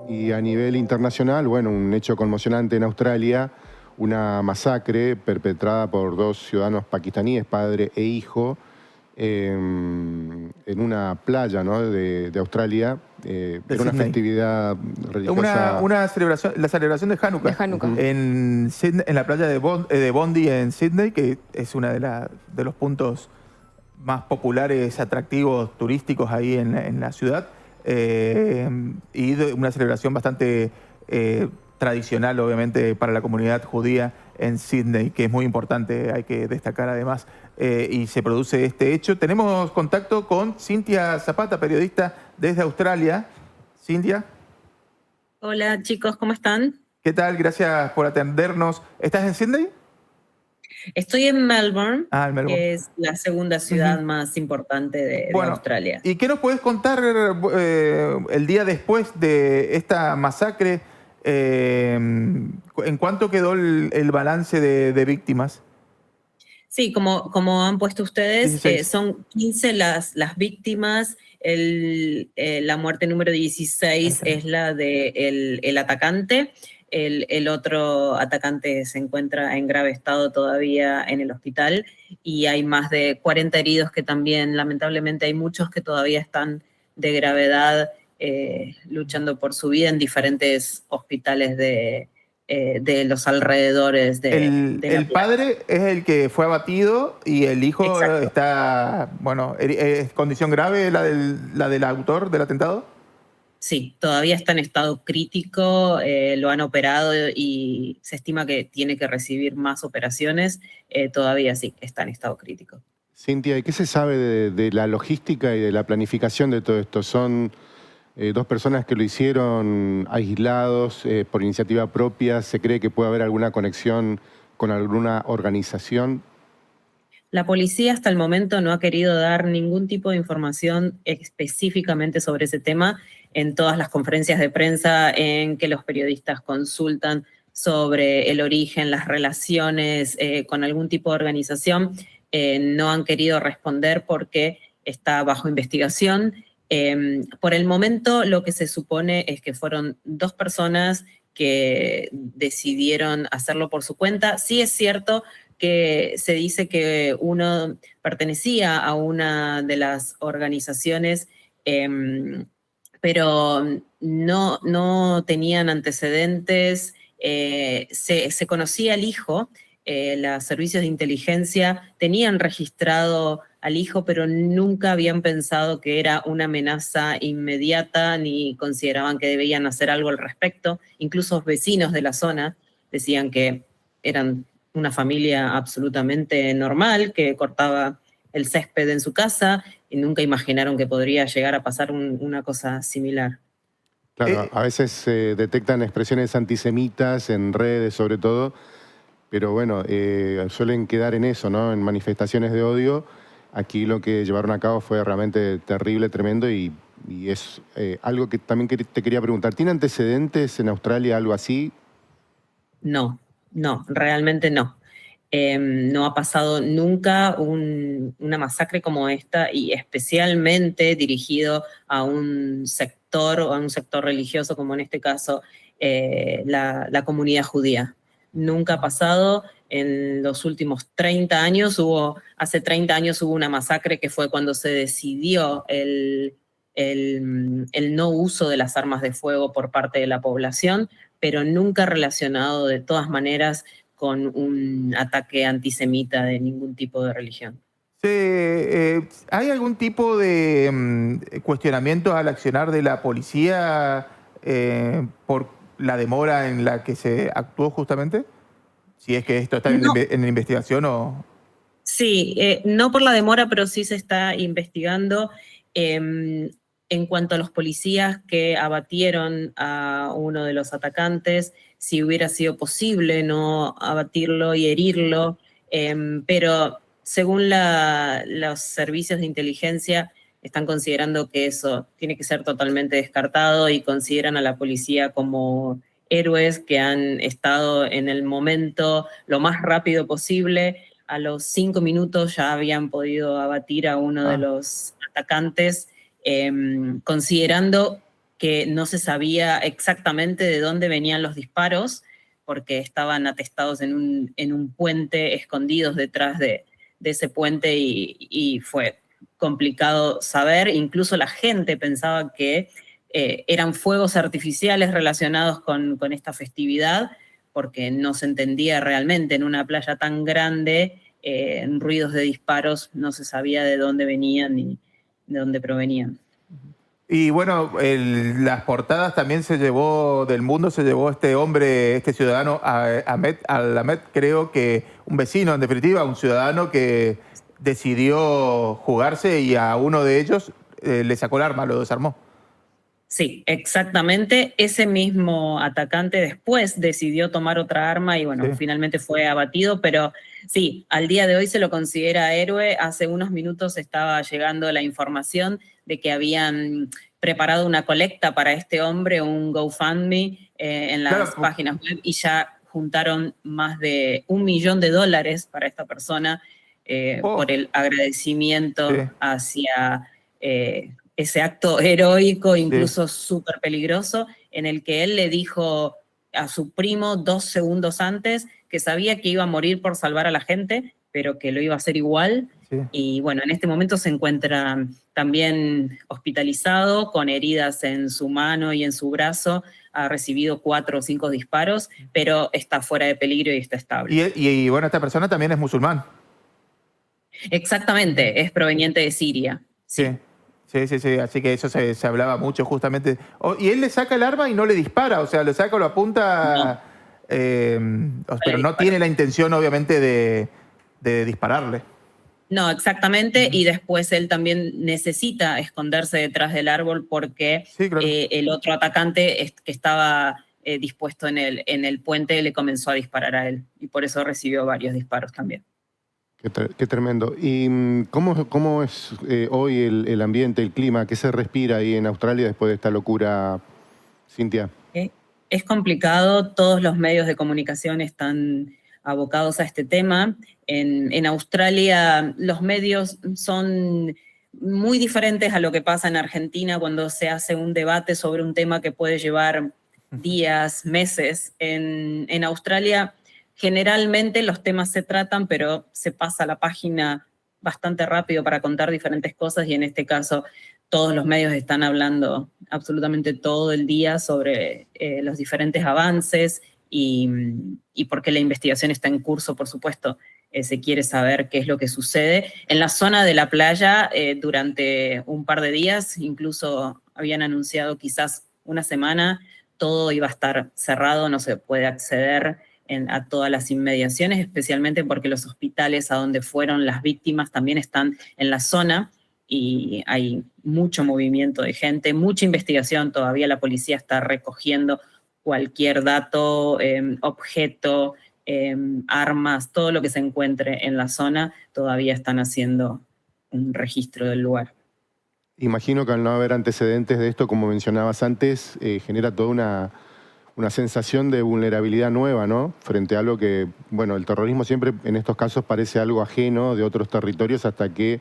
Y a nivel internacional, bueno, un hecho conmocionante en Australia, una masacre perpetrada por dos ciudadanos pakistaníes, padre e hijo, en una playa, ¿no?, de Australia. De Era una Sydney. festividad religiosa. Una celebración, la celebración de De Hanukkah Hanukkah. en, en la playa de Bondi en Sydney, que es una de los puntos más populares, atractivos, turísticos ahí en la ciudad. Y una celebración bastante tradicional, obviamente, para la comunidad judía en Sydney, que es muy importante, hay que destacar además. Y se produce este hecho. Tenemos contacto con Cintia Zapata, periodista desde Australia. Cintia. Hola chicos, ¿cómo están? ¿Qué tal? Gracias por atendernos. ¿Estás en Sydney? Estoy en Melbourne, Ah, en Melbourne. que es la segunda ciudad más importante de Bueno, Australia. ¿y qué nos puedes contar el día después de esta masacre? ¿En cuánto quedó el balance de víctimas? Sí, como han puesto ustedes, 16. son 15 las víctimas. La muerte número 16 es la del el atacante. El otro atacante se encuentra en grave estado todavía en el hospital y hay más de 40 heridos que también, lamentablemente, hay muchos que todavía están de gravedad luchando por su vida en diferentes hospitales de los alrededores de la El padre es el que fue abatido y el hijo Exacto. está, bueno, ¿es condición grave la del autor del atentado? Sí, todavía está en estado crítico, lo han operado y se estima que tiene que recibir más operaciones. Todavía sí, está en estado crítico. Cintia, ¿y qué se sabe de la logística y de la planificación de todo esto? ¿Son dos personas que lo hicieron aislados, por iniciativa propia? ¿Se cree que puede haber alguna conexión con alguna organización? La policía hasta el momento no ha querido dar ningún tipo de información específicamente sobre ese tema. En todas las conferencias de prensa en que los periodistas consultan sobre el origen, las relaciones con algún tipo de organización, no han querido responder porque está bajo investigación. Por el momento lo que se supone es que fueron dos personas que decidieron hacerlo por su cuenta. Sí es cierto que se dice que uno pertenecía a una de las organizaciones, pero no tenían antecedentes. Se conocía al hijo, los servicios de inteligencia tenían registrado al hijo, pero nunca habían pensado que era una amenaza inmediata ni consideraban que debían hacer algo al respecto. Incluso vecinos de la zona decían que eran una familia absolutamente normal que cortaba el césped en su casa y nunca imaginaron que podría llegar a pasar una cosa similar. Claro, a veces se detectan expresiones antisemitas en redes sobre todo, pero bueno, suelen quedar en eso, ¿no?, en manifestaciones de odio. Aquí lo que llevaron a cabo fue realmente terrible, tremendo y es algo que también te quería preguntar. ¿Tiene antecedentes en Australia algo así? No, realmente no. No ha pasado nunca una masacre como esta y especialmente dirigido a un sector o a un sector religioso como en este caso la comunidad judía. Nunca ha pasado. En los últimos 30 años hace 30 años hubo una masacre que fue cuando se decidió el no uso de las armas de fuego por parte de la población, pero nunca relacionado de todas maneras con un ataque antisemita de ningún tipo de religión. ¿Hay algún tipo de cuestionamiento al accionar de la policía por la demora en la que se actuó justamente? Si es que esto está No. en la investigación o... Sí, no por la demora, pero sí se está investigando. En cuanto a los policías que abatieron a uno de los atacantes, si hubiera sido posible no abatirlo y herirlo, pero según los servicios de inteligencia están considerando que eso tiene que ser totalmente descartado y consideran a la policía como héroes que han estado en el momento lo más rápido posible. A los 5 minutos ya habían podido abatir a uno de los atacantes, considerando que no se sabía exactamente de dónde venían los disparos, porque estaban atestados en un puente, escondidos detrás de ese puente, y fue complicado saber. Incluso la gente pensaba que eran fuegos artificiales relacionados con esta festividad, porque no se entendía realmente en una playa tan grande, ruidos de disparos, no se sabía de dónde venían ni de dónde provenían. Y bueno, las portadas también del mundo se llevó este hombre, este ciudadano, Ahmed Al-Ahmed, creo que un vecino, en definitiva, un ciudadano que decidió jugarse y a uno de ellos le sacó el arma, lo desarmó. Sí, exactamente. Ese mismo atacante después decidió tomar otra arma y bueno, Sí. finalmente fue abatido, pero sí, al día de hoy se lo considera héroe. Hace unos minutos estaba llegando la información de que habían preparado una colecta para este hombre, un GoFundMe, en las Claro, páginas web, y ya juntaron más de $1 millón para esta persona, por el sí. agradecimiento hacia ese acto heroico, Sí. incluso súper peligroso, en el que él le dijo a su primo 2 segundos antes que sabía que iba a morir por salvar a la gente, pero que lo iba a hacer igual. Sí. Y bueno, en este momento se encuentra también hospitalizado, con heridas en su mano y en su brazo. Ha recibido 4 o 5 disparos, pero está fuera de peligro y está estable. Y bueno, esta persona también es musulmán. Exactamente, es proveniente de Siria. Sí. Sí. Así que eso se hablaba mucho justamente. Y él le saca el arma y no le dispara, o sea, lo saca o lo apunta, No, pero le no disparó. tiene la intención, obviamente, de dispararle. No, exactamente, y después él también necesita esconderse detrás del árbol porque Sí, claro. el otro atacante que estaba dispuesto en el puente le comenzó a disparar a él, y por eso recibió varios disparos también. Qué tremendo. ¿Y cómo es hoy el ambiente, el clima? ¿Qué se respira ahí en Australia después de esta locura, Cintia? Es complicado, todos los medios de comunicación están abocados a este tema. En Australia los medios son muy diferentes a lo que pasa en Argentina cuando se hace un debate sobre un tema que puede llevar días, meses. En Australia generalmente los temas se tratan, pero se pasa la página bastante rápido para contar diferentes cosas, y en este caso todos los medios están hablando absolutamente todo el día sobre los diferentes avances, y porque la investigación está en curso, por supuesto. Se quiere saber qué es lo que sucede. En la zona de la playa, durante un par de días, incluso habían anunciado quizás una semana, todo iba a estar cerrado, no se puede acceder a todas las inmediaciones, especialmente porque los hospitales a donde fueron las víctimas también están en la zona, y hay mucho movimiento de gente, mucha investigación. Todavía la policía está recogiendo cualquier dato, objeto, armas, todo lo que se encuentre en la zona. Todavía están haciendo un registro del lugar. Imagino que al no haber antecedentes de esto, como mencionabas antes, genera toda una sensación de vulnerabilidad nueva, ¿no? Frente a algo que, bueno, el terrorismo siempre en estos casos parece algo ajeno de otros territorios, hasta que,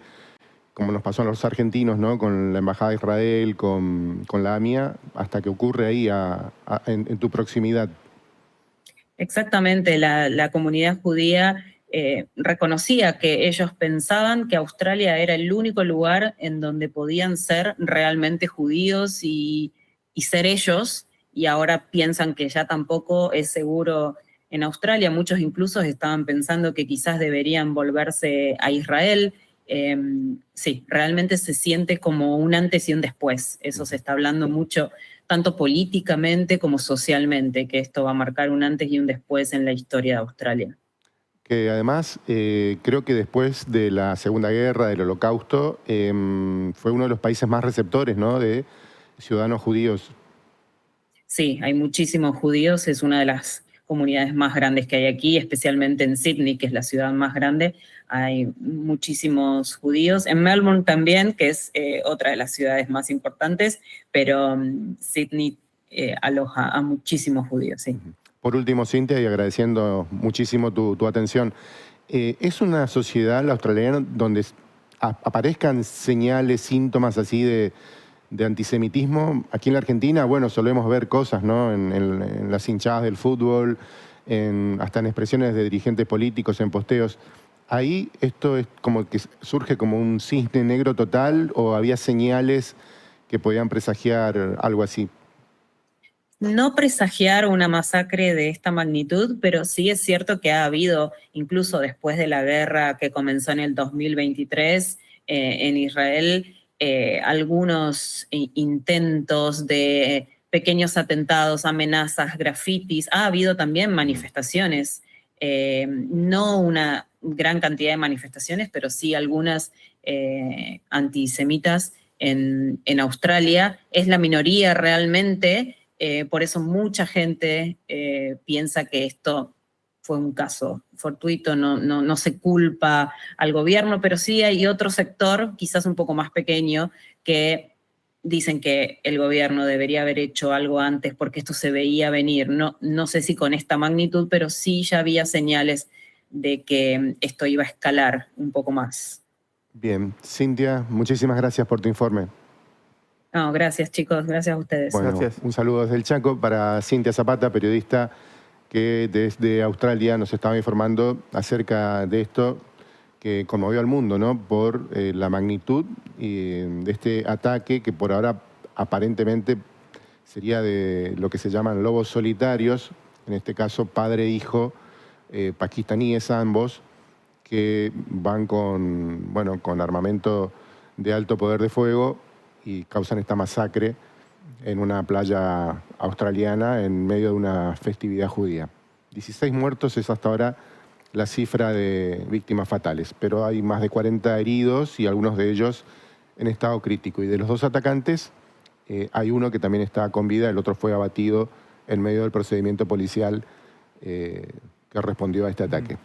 como nos pasó a los argentinos, ¿no? Con la Embajada de Israel, con la AMIA, hasta que ocurre ahí en tu proximidad. Exactamente, la comunidad judía reconocía que ellos pensaban que Australia era el único lugar en donde podían ser realmente judíos y ser ellos, y ahora piensan que ya tampoco es seguro en Australia. Muchos incluso estaban pensando que quizás deberían volverse a Israel. Sí, realmente se siente como un antes y un después. Eso se está hablando mucho, tanto políticamente como socialmente, que esto va a marcar un antes y un después en la historia de Australia. Que además, creo que después de la Segunda Guerra, del Holocausto, fue uno de los países más receptores, ¿no? De ciudadanos judíos. Sí, hay muchísimos judíos, es una de las comunidades más grandes que hay aquí, especialmente en Sydney, que es la ciudad más grande. Hay muchísimos judíos. En Melbourne también, que es otra de las ciudades más importantes, pero Sydney aloja a muchísimos judíos, sí. Por último, Cintia, y agradeciendo muchísimo tu atención, ¿es una sociedad, la australiana, donde aparezcan señales, síntomas así de de antisemitismo. Aquí en la Argentina, bueno, solemos ver cosas, ¿no? En las hinchadas del fútbol, hasta en expresiones de dirigentes políticos, en posteos. Ahí esto es como que surge como un cisne negro total, ¿o había señales que podían presagiar algo así? No presagiar una masacre de esta magnitud, pero sí es cierto que ha habido, incluso después de la guerra que comenzó en el 2023 en Israel, algunos intentos de pequeños atentados, amenazas, grafitis. Ha habido también manifestaciones, no una gran cantidad de manifestaciones, pero sí algunas antisemitas en Australia. Es la minoría realmente. Por eso mucha gente piensa que esto fue un caso fortuito, no se culpa al gobierno, pero sí hay otro sector, quizás un poco más pequeño, que dicen que el gobierno debería haber hecho algo antes porque esto se veía venir. No sé si con esta magnitud, pero sí ya había señales de que esto iba a escalar un poco más. Bien, Cintia, muchísimas gracias por tu informe. No, gracias chicos, gracias a ustedes. Bueno, Gracias. un saludo desde el Chaco para Cintia Zapata, periodista que desde Australia nos estaba informando acerca de esto que conmovió al mundo, ¿no? Por la magnitud de este ataque que por ahora aparentemente sería de lo que se llaman lobos solitarios, en este caso padre e hijo, pakistaníes ambos, que van con armamento de alto poder de fuego y causan esta masacre en una playa australiana en medio de una festividad judía. 16 muertos es hasta ahora la cifra de víctimas fatales, pero hay más de 40 heridos y algunos de ellos en estado crítico. Y de los dos atacantes, hay uno que también está con vida, el otro fue abatido en medio del procedimiento policial que respondió a este ataque.